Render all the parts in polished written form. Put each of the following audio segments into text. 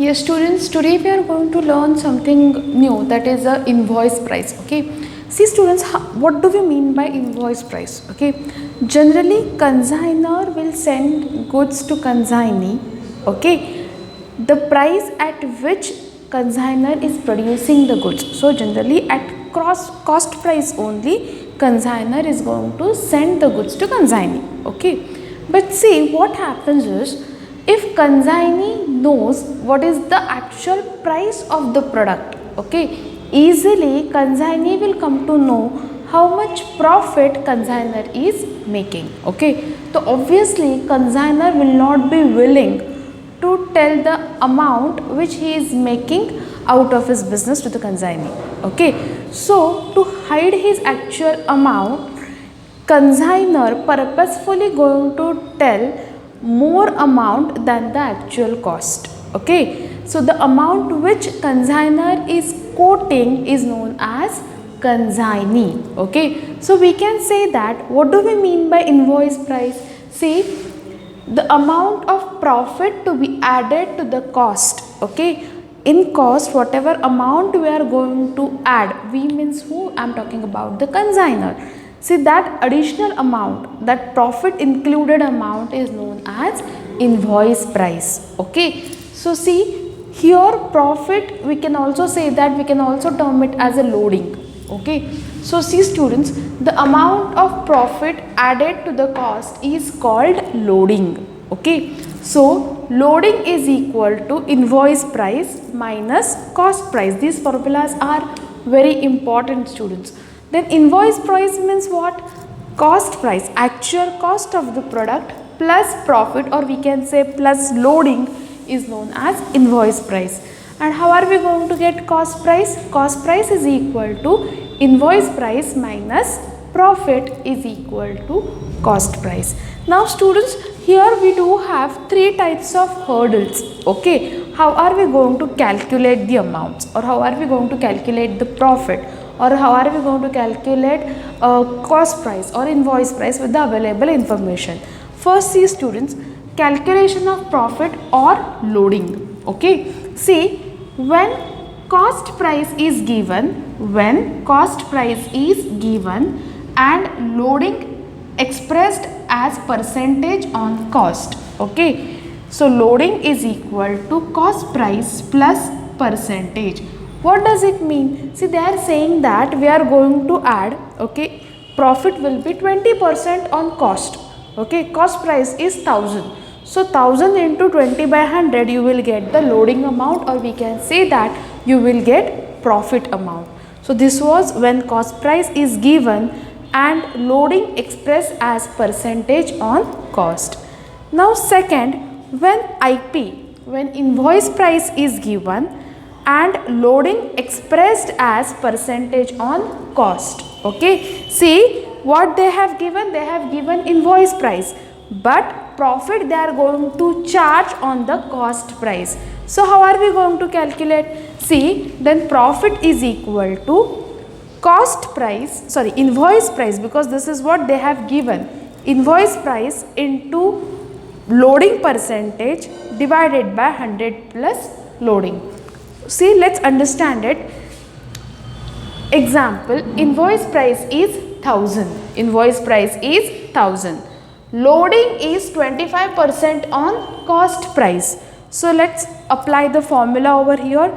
Yes, students, today we are going to learn something new, that is a invoice price. Okay, see students, what do we mean by invoice price? Okay, generally consignor will send goods to consignee. Okay, the price at which consignor is producing the goods. So generally at cost price only consignor is going to send the goods to consignee. Okay, but see what happens is, if consignee knows what is the actual price of the product, okay, easily consignee will come to know how much profit consignor is making. Okay, so obviously consignor will not be willing to tell the amount which he is making out of his business to the consignee. Okay, so to hide his actual amount, consignor purposefully going to tell more amount than the actual cost. Okay, so the amount which consignor is quoting is known as consignee. Okay, so we can say that, what do we mean by invoice price? See, the amount of profit to be added to the cost. Okay, in cost whatever amount we are going to add, we means who? I am talking about the consignor. See, that additional amount, that profit included amount is known as invoice price. Okay, so see here profit, we can also say that, we can also term it as a loading. Okay, so see students, the amount of profit added to the cost is called loading. Okay, so loading is equal to invoice price minus cost price. These formulas are very important, students. Then invoice price means what? Cost price, actual cost of the product plus profit, or we can say plus loading, is known as invoice price. And how are we going to get cost price? Cost price is equal to invoice price minus profit is equal to cost price. Now students, here we do have three types of hurdles. Okay, how are we going to calculate the amounts, or how are we going to calculate the profit, or how are we going to calculate cost price or invoice price with the available information? First, see students, calculation of profit or loading. Okay, see, when cost price is given, and loading expressed as percentage on cost. Okay, so loading is equal to cost price plus percentage. What does it mean? See, they are saying that we are going to add, okay, profit will be 20% on cost. Okay, cost price is 1000. So 1000 into 20 by 100, you will get the loading amount, or we can say that you will get profit amount. So this was when cost price is given and loading expressed as percentage on cost. Now second, when when invoice price is given and loading expressed as percentage on cost. Okay, see what they have given? They have given invoice price, but profit they are going to charge on the cost price. So how are we going to calculate? See, then profit is equal to invoice price, because this is what they have given, invoice price into loading percentage divided by 100 plus loading. See, let's understand it. Example, invoice price is 1000. Invoice price is 1000. Loading is 25% on cost price. So let's apply the formula over here.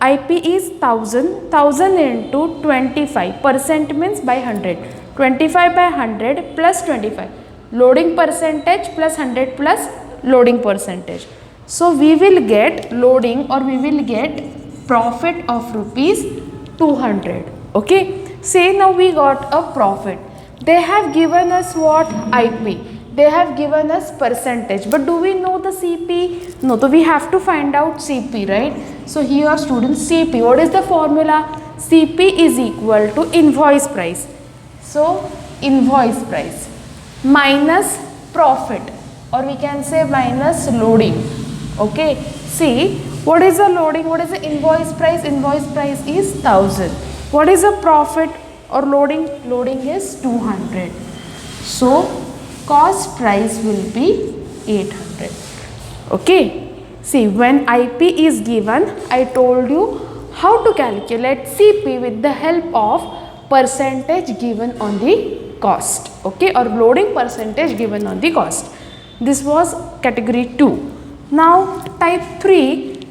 IP is 1000. 1000 into 25% means by 100. 25 by 100 plus 25. Loading percentage plus 100 plus loading percentage. So we will get loading, or we will get profit of rupees 200. Okay, say now we got a profit. They have given us what? IP. They have given us percentage, but do we know the CP? No, so we have to find out CP, right? So here students, CP, what is the formula? CP is equal to invoice price. So invoice price minus profit, or we can say minus loading. Okay, see, what is the loading? What is the invoice price? Invoice price is 1000. What is the profit or loading? Loading is 200. So cost price will be 800. Okay, See, when IP is given, I told you how to calculate CP with the help of percentage given on the cost, okay, or loading percentage given on the cost. This was category 2. Now type 3,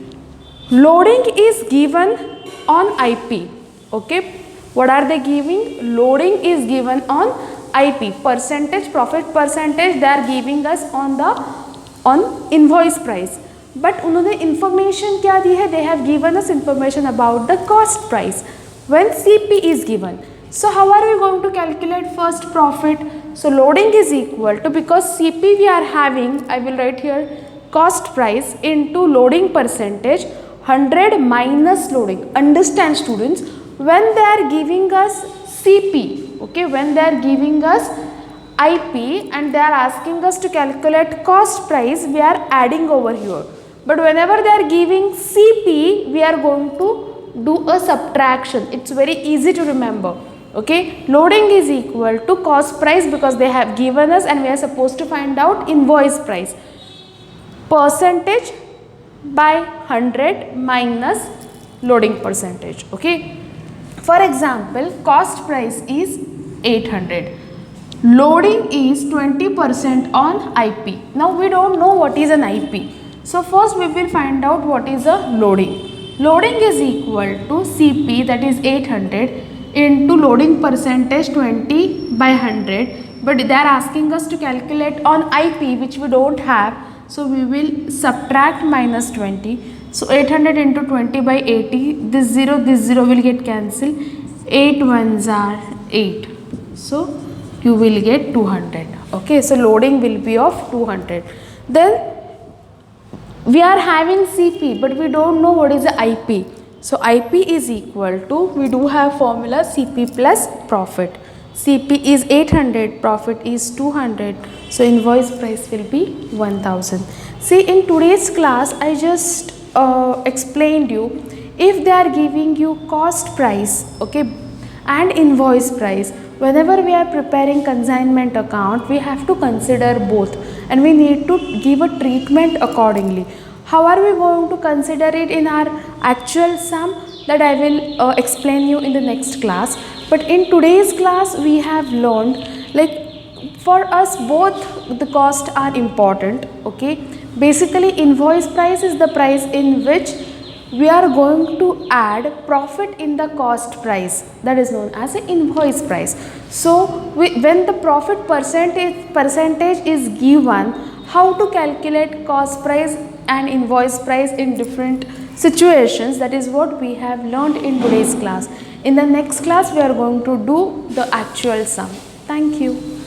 loading is given on IP, okay. What are they giving? Loading is given on IP, percentage, profit percentage they are giving us on invoice price. But उन्होंने information क्या दी है? They have given us information about the cost price when CP is given. So how are we going to calculate first profit? So loading is equal to, because CP we are having, I will write here cost price into loading percentage, 100 minus loading. Understand students, when they are giving us CP, okay, when they are giving us IP and they are asking us to calculate cost price, we are adding over here. But whenever they are giving CP, we are going to do a subtraction. It's very easy to remember. Okay, loading is equal to cost price because they have given us and we are supposed to find out invoice price. Percentage by 100 minus loading percentage. Okay, for example, cost price is 800. Loading is 20% on IP. Now we don't know what is an IP. So first we will find out what is a loading. Loading is equal to CP, that is 800, into loading percentage 20 by 100, but they are asking us to calculate on IP which we don't have, so we will subtract minus 20. So 800 into 20 by 80, this 0 will get cancelled, 8 ones are 8, so you will get 200. Okay, so loading will be of 200. Then we are having CP but we don't know what is the IP. So IP is equal to, we do have formula CP plus profit. CP is 800, profit is 200. So invoice price will be 1000. See, in today's class I just explained you, if they are giving you cost price, okay, and invoice price, whenever we are preparing consignment account, we have to consider both and we need to give a treatment accordingly. How are we going to consider it in our actual sum? That I will explain you in the next class. But in today's class we have learned, like, for us both the cost are important, okay. Basically invoice price is the price in which we are going to add profit in the cost price, that is known as an invoice price. So when the profit percentage is given, how to calculate cost price and invoice price in different situations, that is what we have learned in today's class. In the next class we are going to do the actual sum. Thank you.